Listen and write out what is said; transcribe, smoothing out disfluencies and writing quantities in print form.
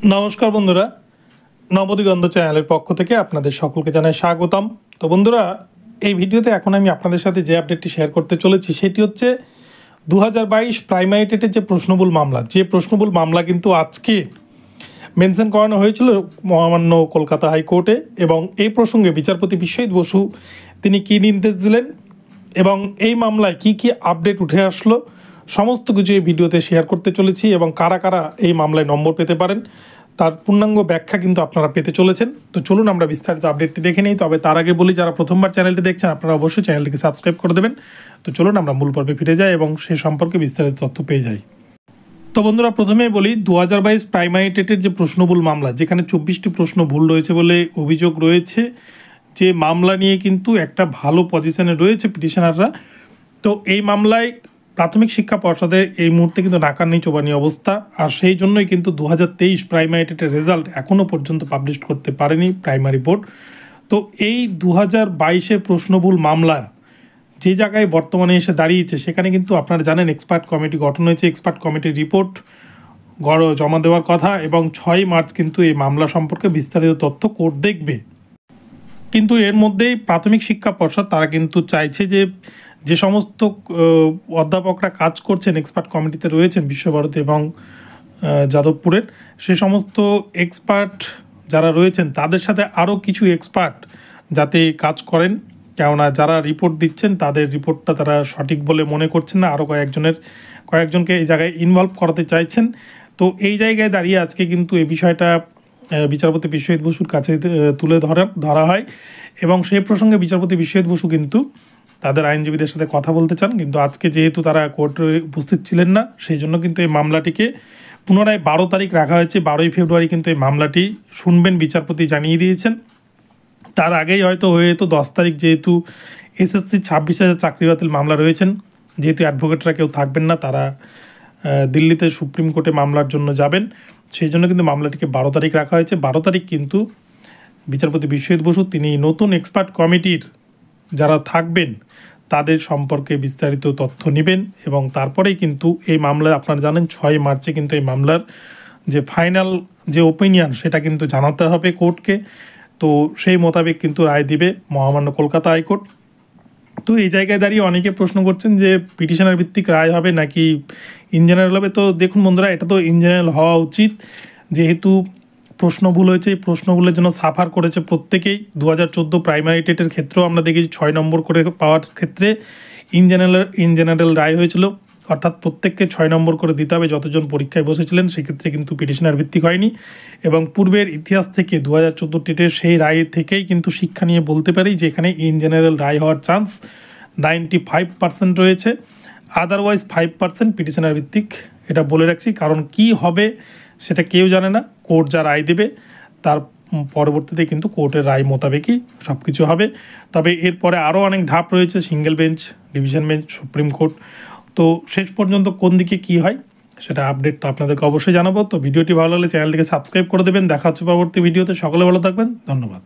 নমস্কার বন্ধুরা, নবদিগন্ত চ্যানেলের পক্ষ থেকে আপনাদের সকলকে জানাই স্বাগতম। তো বন্ধুরা, এই ভিডিওতে এখন আমি আপনাদের সাথে যে আপডেটটি শেয়ার করতে চলেছি সেটি হচ্ছে 2022 প্রাইমারি টেটের যে প্রশ্নবুল মামলা কিন্তু আজকে মেনশন করানো হয়েছিল মহামান্য কলকাতা হাইকোর্টে। এবং এই প্রসঙ্গে বিচারপতি বিশ্বজিৎ বসু তিনি কী নির্দেশ দিলেন এবং এই মামলায় কি কি আপডেট উঠে আসলো সমস্ত কিছু এই ভিডিওতে শেয়ার করতে চলেছি। এবং কারা কারা এই মামলায় নম্বর পেতে পারেন তার পূর্ণাঙ্গ ব্যাখ্যা কিন্তু আপনারা পেতে চলেছেন। তো চলুন আমরা বিস্তারিত আপডেটটি দেখে নিই। তবে তার আগে বলি, যারা প্রথমবার চ্যানেলটি দেখছেন আপনারা অবশ্যই চ্যানেলটিকে সাবস্ক্রাইব করে দেবেন। তো চলুন আমরা মূল পর্বে ফিরে যাই এবং সে সম্পর্কে বিস্তারিত তথ্য পেয়ে যাই। তো বন্ধুরা, প্রথমেই বলি 2022 প্রাইমারি টেটের যে প্রশ্নবুল মামলা, যেখানে 24টি প্রশ্ন ভুল রয়েছে বলে অভিযোগ রয়েছে, যে মামলা নিয়ে কিন্তু একটা ভালো পজিশনে রয়েছে পিটিশনাররা। তো এই মামলায় প্রাথমিক শিক্ষা পর্ষদের এই মুহূর্তে কিন্তু নাকানি চোবানি অবস্থা, আর সেই জন্যই কিন্তু 2023 প্রাইমারি টেটের রেজাল্ট এখনও পর্যন্ত পাবলিশ করতে পারেনি প্রাইমারি বোর্ড। তো এই 2022 প্রশ্নবুল মামলা যে জায়গায় বর্তমানে এসে দাঁড়িয়েছে, সেখানে কিন্তু আপনারা জানেন এক্সপার্ট কমিটি গঠন হয়েছে। এক্সপার্ট কমিটির রিপোর্ট জমা দেওয়ার কথা এবং 6 মার্চ কিন্তু এই মামলা সম্পর্কে বিস্তারিত তথ্য কোর্ট দেখবে। কিন্তু এর মধ্যেই প্রাথমিক শিক্ষা পর্ষদ তারা কিন্তু চাইছে যে সমস্ত অধ্যাপকরা কাজ করছেন, এক্সপার্ট কমিটিতে রয়েছেন বিশ্বভারতী এবং যাদবপুরের, সে সমস্ত এক্সপার্ট যারা রয়েছেন তাদের সাথে আরও কিছু এক্সপার্ট যাতে কাজ করেন, কেননা যারা রিপোর্ট দিচ্ছেন তাদের রিপোর্টটা তারা সঠিক বলে মনে করছেন না, আরও কয়েকজনকে এই জায়গায় ইনভলভ করাতে চাইছেন। তো এই জায়গায় দাঁড়িয়ে আজকে কিন্তু এই বিষয়টা বিচারপতি বিশ্বজিৎ বসুর কাছে তুলে ধরা হয় এবং সেই প্রসঙ্গে বিচারপতি বিশ্বজিৎ বসু কিন্তু তাদের আইনজীবীদের সাথে কথা বলতে চান। কিন্তু আজকে যেহেতু তারা কোর্টে উপস্থিত ছিলেন না, সেই জন্য কিন্তু এই মামলাটিকে পুনরায় 12 তারিখ রাখা হয়েছে। 12ই ফেব্রুয়ারি কিন্তু এই মামলাটি শুনবেন, বিচারপতি জানিয়ে দিয়েছেন। তার আগেই হয়তো হয়ে যেত 10 তারিখ, যেহেতু এসএসসি 26,000 চাকরি বাতিল মামলা রয়েছেন, যেহেতু অ্যাডভোকেটরা কেউ থাকবেন না, তারা দিল্লিতে সুপ্রিম কোর্টে মামলার জন্য যাবেন, সেই জন্য কিন্তু মামলাটিকে 12 তারিখ রাখা হয়েছে। 12 তারিখ কিন্তু বিচারপতি বিশ্বজিৎ বসু তিনি নতুন এক্সপার্ট কমিটির যারা থাকবেন তাদের সম্পর্কে বিস্তারিত তথ্য নেবেন এবং তারপরেই কিন্তু এই মামলায় আপনারা জানেন 6 মার্চে কিন্তু এই মামলার যে ফাইনাল যে ওপিনিয়ন সেটা কিন্তু জানাতে হবে কোর্টকে। তো সেই মোতাবেক কিন্তু রায় দিবে মহামান্য কলকাতা হাইকোর্ট। তো এই জায়গায় দাঁড়িয়ে অনেকে প্রশ্ন করছেন যে পিটিশনার ভিত্তিক রায় হবে নাকি ইন জেনারেল হবে। তো দেখুন বন্ধুরা, এটা তো ইন জেনারেল হওয়া উচিত, যেহেতু প্রশ্ন ভুল হয়েছে। এই প্রশ্নগুলোর জন্য সাফার করেছে প্রত্যেকেই। 2014 প্রাইমারি টেটের ক্ষেত্রেও আমরা দেখেছি 6 নম্বর করে পাওয়ার ক্ষেত্রে ইন জেনারেল রায় হয়েছিল, অর্থাৎ প্রত্যেককে 6 নম্বর করে দিতে হবে যতজন পরীক্ষায় বসেছিলেন। সেক্ষেত্রে কিন্তু পিটিশনার ভিত্তিক হয়নি এবং পূর্বের ইতিহাস থেকে 2014 টেটের সেই রায় থেকেই কিন্তু শিক্ষা নিয়ে বলতে পারি যে এখানে ইন জেনারেল রায় হওয়ার চান্স 95% রয়েছে, আদারওয়াইজ 5% পিটিশনার ভিত্তিক। এটা বলে রাখছি, কারণ কি হবে সেটা কেউ জানে না। কোর্ট যা রায় দেবে তার পরবর্তীতে কিন্তু কোর্টের রায় মোতাবেকই সব কিছু হবে। তবে এরপরে আরও অনেক ধাপ রয়েছে, single bench, division bench, supreme court. তো শেষ পর্যন্ত কোন দিকে কী হয় সেটা আপডেট তো আপনাদেরকে অবশ্যই জানাবো। তো ভিডিওটি ভালো লাগলে চ্যানেলটিকে সাবস্ক্রাইব করে দেবেন। দেখা হচ্ছে পরবর্তী ভিডিওতে। সকলে ভালো থাকবেন, ধন্যবাদ।